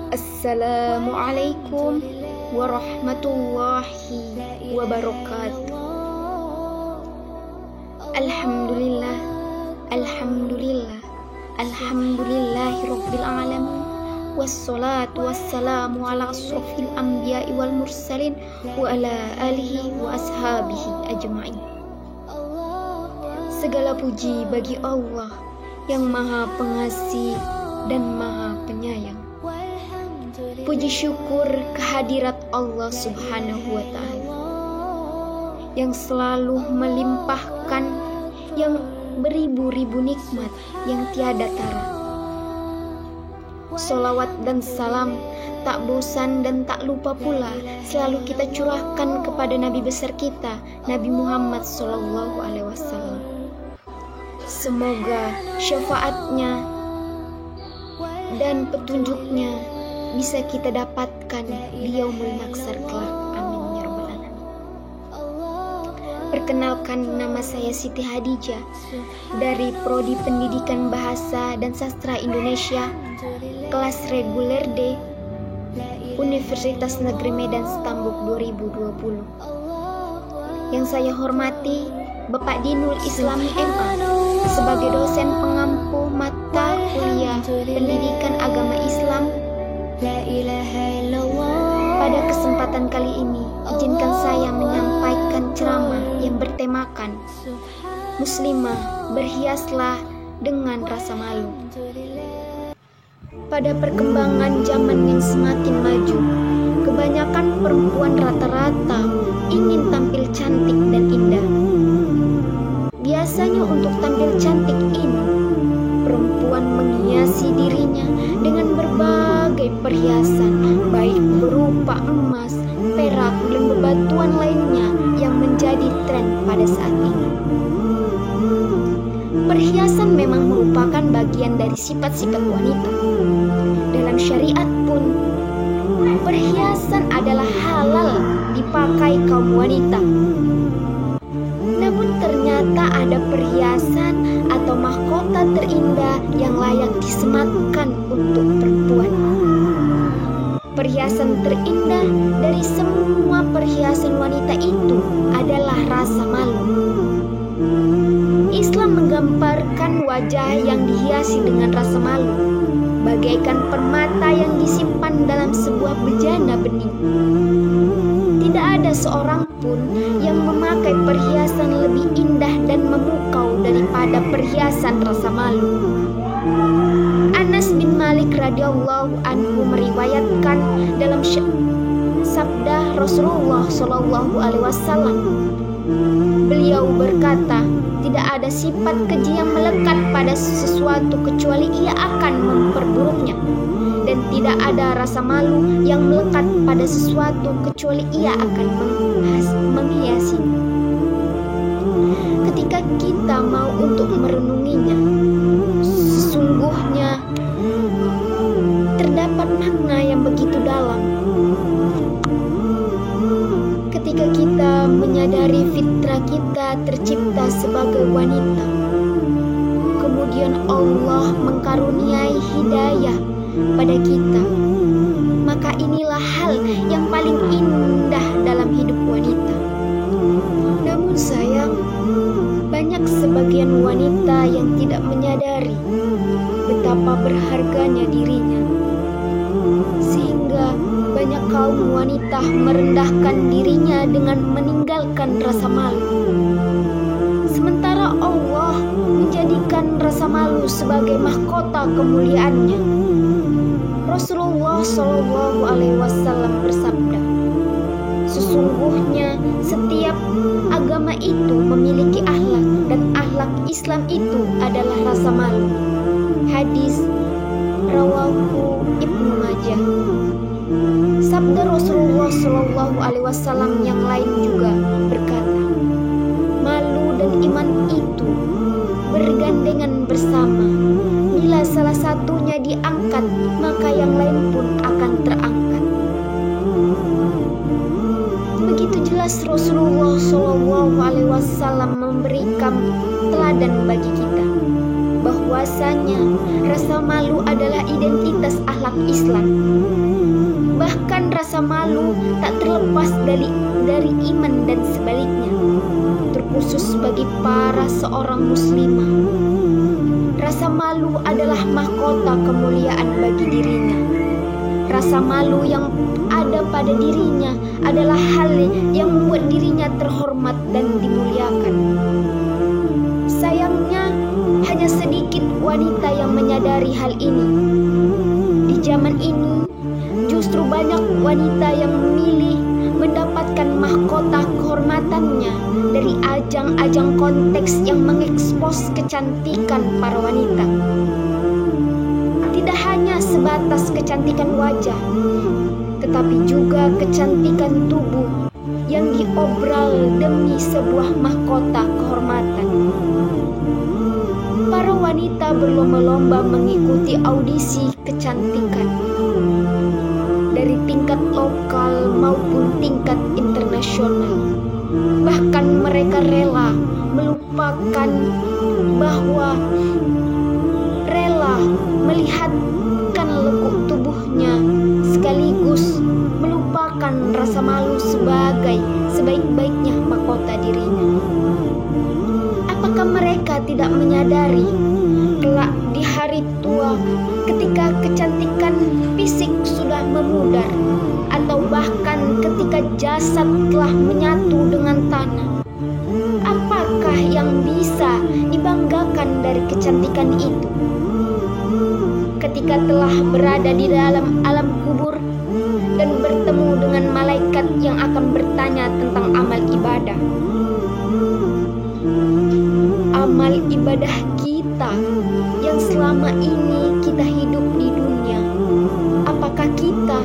Assalamualaikum warahmatullahi wabarakatuh. Alhamdulillah, alhamdulillah, alhamdulillahi rabbil alamin. Wassalatu wassalamu ala asrofil anbiya'i wal mursalin wa ala alihi wa ashabihi ajma'in. Segala puji bagi Allah yang Maha Pengasih dan Maha Penyayang. Puji syukur kehadirat Allah Subhanahu wa Ta'ala yang selalu melimpahkan yang beribu-ribu nikmat yang tiada tara. Sholawat dan salam tak bosan dan tak lupa pula selalu kita curahkan kepada Nabi besar kita, Nabi Muhammad SAW. Semoga syafaatnya dan petunjuknya bisa kita dapatkan di yaumul mahsyar kelak. Amin ya rabbal alamin. Perkenalkan, nama saya Siti Hadijah dari Prodi Pendidikan Bahasa dan Sastra Indonesia, kelas reguler D, Universitas Negeri Medan Stambuk 2020. Yang saya hormati Bapak Dinul Islami MA sebagai dosen pengampu mata kuliah Pendidikan Agama Islam. Pada kesempatan kali ini, izinkan saya menyampaikan ceramah yang bertemakan Muslimah, berhiaslah dengan rasa malu. Pada perkembangan zaman yang semakin maju, kebanyakan perempuan rata-rata ingin tampil cantik dan indah. Biasanya untuk tampil cantik ini, perempuan menghiasi dirinya dengan berbagai perhiasan, baik berupa emas, perak, dan bebatuan lainnya yang menjadi tren pada saat ini. Perhiasan memang merupakan bagian dari sifat-sifat wanita. Dalam syariat pun, perhiasan adalah halal dipakai kaum wanita. Namun ternyata ada perhiasan atau mahkota terindah yang layak disematkan untuk perempuan. Perhiasan terindah dari semua perhiasan wanita itu adalah rasa malu. Islam menggambarkan wajah yang dihiasi dengan rasa malu, bagaikan permata yang disimpan dalam sebuah bejana bening. Tidak ada seorang pun yang memakai perhiasan lebih indah dan memukau daripada perhiasan rasa malu. Anas bin Malik radhiyallahu anhu meriwayatkan dalam sabda Rasulullah SAW. Beliau berkata, tidak ada sifat keji yang melekat pada sesuatu kecuali ia akan memperburuknya, dan tidak ada rasa malu yang melekat pada sesuatu kecuali ia akan menghiasinya. Ketika kita mau untuk merenunginya, sesungguhnya terdapat makna yang begitu dalam. Ketika kita menyadari fitrah kita tercipta sebagai wanita, kemudian Allah mengkaruniai hidayah pada kita, maka inilah hal yang paling indah dalam hidup wanita. Namun sayang, banyak sebagian wanita yang tidak menyadari betapa berharganya dirinya, sehingga banyak kaum wanita merendahkan dirinya dengan meninggalkan rasa malu. Sementara Allah menjadikan rasa malu sebagai mahkota kemuliaannya. Rasulullah SAW bersabda, sesungguhnya setiap agama itu memiliki akhlak, dan akhlak Islam itu adalah rasa malu. Hadis rawahu Ibnu Majah. Sabda Rasulullah SAW yang lain juga berkata, malu dan iman itu bergandengan bersama. Bila salah satunya diangkat, maka yang lain pun akan terangkat. Begitu jelas Rasulullah SAW memberikan teladan bagi kita bahwasanya rasa malu adalah identitas akhlak Islam. rasa malu tak terlepas dari iman dan sebaliknya, terkhusus bagi para seorang muslimah. Rasa malu adalah mahkota kemuliaan bagi dirinya. Rasa malu yang ada pada dirinya adalah hal yang membuat dirinya terhormat dan dimuliakan. Sayangnya, hanya sedikit wanita yang menyadari hal ini. Di zaman ini, justru banyak wanita yang memilih mendapatkan mahkota kehormatannya dari ajang-ajang konteks yang mengekspos kecantikan para wanita. Tidak hanya sebatas kecantikan wajah, tetapi juga kecantikan tubuh yang diobral demi sebuah mahkota kehormatan. Para wanita berlomba-lomba mengikuti audisi kecantikan dari tingkat lokal maupun tingkat internasional. Bahkan mereka rela melupakan bahwa melihatkan lekuk tubuhnya sekaligus melupakan rasa malu sebagai sebaik-baiknya mahkota dirinya. Apakah mereka tidak menyadari kelak di hari tua ketika kecantikan fisik sudah memudar atau bahkan ketika jasad telah menyatu dengan tanah, apakah yang bisa dibanggakan dari kecantikan itu? Ketika telah berada di dalam alam kubur dan bertemu dengan malaikat yang akan bertanya tentang amal ibadah. Amal ibadah kita yang selama ini kita hidup di dunia, apakah kita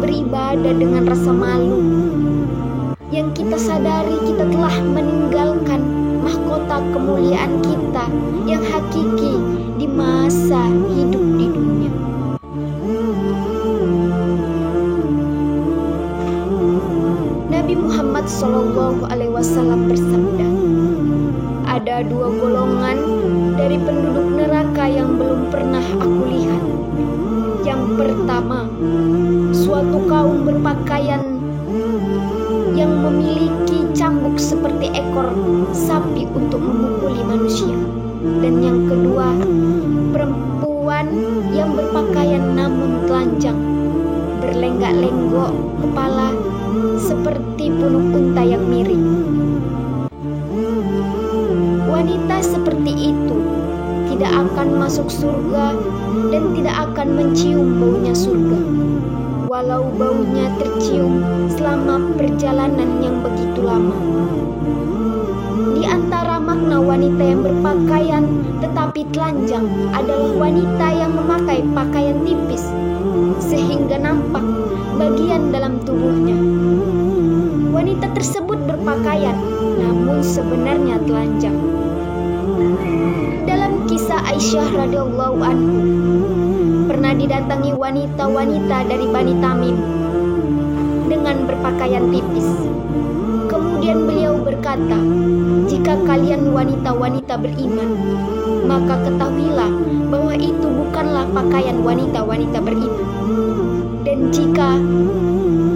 beribadah dengan rasa malu? Yang kita sadari kita telah meninggalkan mahkota kemuliaan kita yang hakiki di masa hidup di dunia. Nabi Muhammad SAW bersabda, ada dua golongan dari penduduk neraka yang belum pernah aku lihat. Yang pertama, suatu kaum berpakaian yang memiliki cambuk seperti ekor sapi untuk memukuli manusia. Dan yang kedua, perempuan yang berpakaian namun telanjang, berlenggak-lenggok kepala seperti punuk unta yang miring. Wanita seperti itu tidak akan masuk surga dan tidak akan mencium baunya surga, walau baunya tercium selama perjalanan yang begitu lama. Di antara makna wanita yang berpakaian tetapi telanjang adalah wanita yang memakai pakaian tipis sehingga nampak bagian dalam tubuhnya. Wanita tersebut berpakaian namun sebenarnya telanjang. Dalam kisah Aisyah radhiyallahu anhu, pernah didatangi wanita-wanita dari Bani Tamim dengan berpakaian tipis. Kemudian beliau berkata, jika kalian wanita-wanita beriman, maka ketahuilah bahwa itu bukanlah pakaian wanita-wanita beriman. Dan jika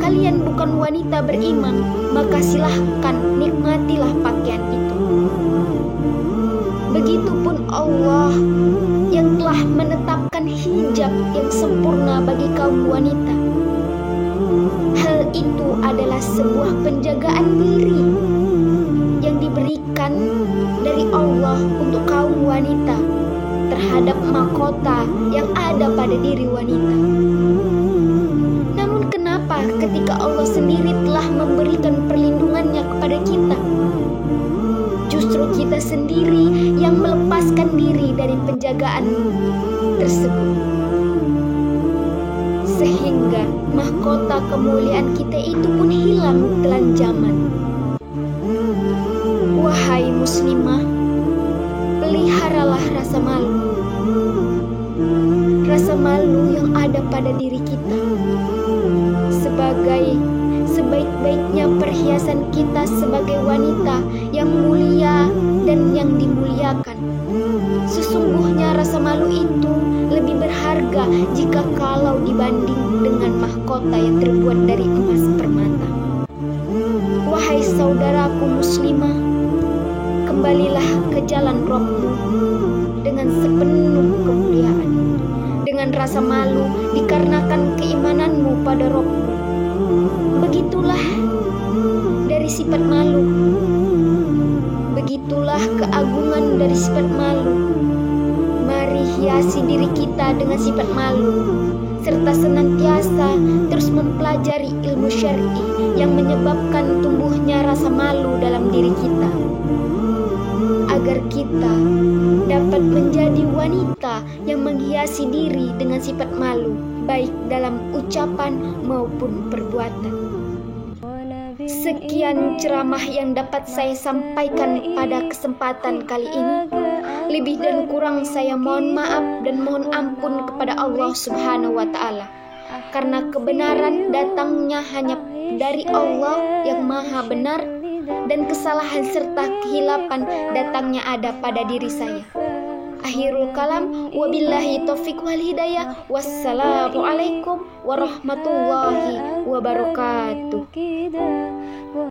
kalian bukan wanita beriman, maka silahkan nikmatilah pakaian itu. Begitupun Allah yang telah menetapkan hijab yang sempurna bagi kaum wanita. Hal itu adalah sebuah penjagaan diri yang diberikan dari Allah untuk kaum wanita terhadap mahkota yang ada pada diri wanita. Namun kenapa ketika Allah sendiri telah memberikan perlindungannya kepada kita, justru kita sendiri yang melepaskan diri dari penjagaan tersebut, sehingga mahkota kemuliaan kita itu pun hilang telan zaman. Wahai muslimah, peliharalah rasa malu. Rasa malu yang ada pada diri kita sebagai sebaik-baiknya perhiasan kita sebagai wanita yang mulia dan yang dimuliakan. Sesungguhnya rasa malu itu lebih berharga jika kalau dibanding dengan mahkota yang terbuat dari emas permata. Wahai saudaraku muslimah, kembalilah ke jalan Rabb-Mu dengan sepenuh kemuliaan, dengan rasa malu dikarenakan keimananmu pada Rabb-Mu. Begitulah dari sifat malu. Begitulah keagungan dari sifat malu. Mari hiasi diri kita dengan sifat malu, serta senantiasa terus mempelajari ilmu syar'i yang menyebabkan tumbuhnya rasa malu dalam diri kita, agar kita dapat menjadi wanita yang menghiasi diri dengan sifat malu, baik dalam ucapan maupun perbuatan. Sekian ceramah yang dapat saya sampaikan pada kesempatan kali ini. Lebih dan kurang saya mohon maaf dan mohon ampun kepada Allah Subhanahu wa Ta'ala, karena kebenaran datangnya hanya dari Allah yang Maha Benar, dan kesalahan serta kehilapan datangnya ada pada diri saya. Akhirul kalam, wabillahi taufiq wal hidayah. Wassalamualaikum warahmatullahi wabarakatuh.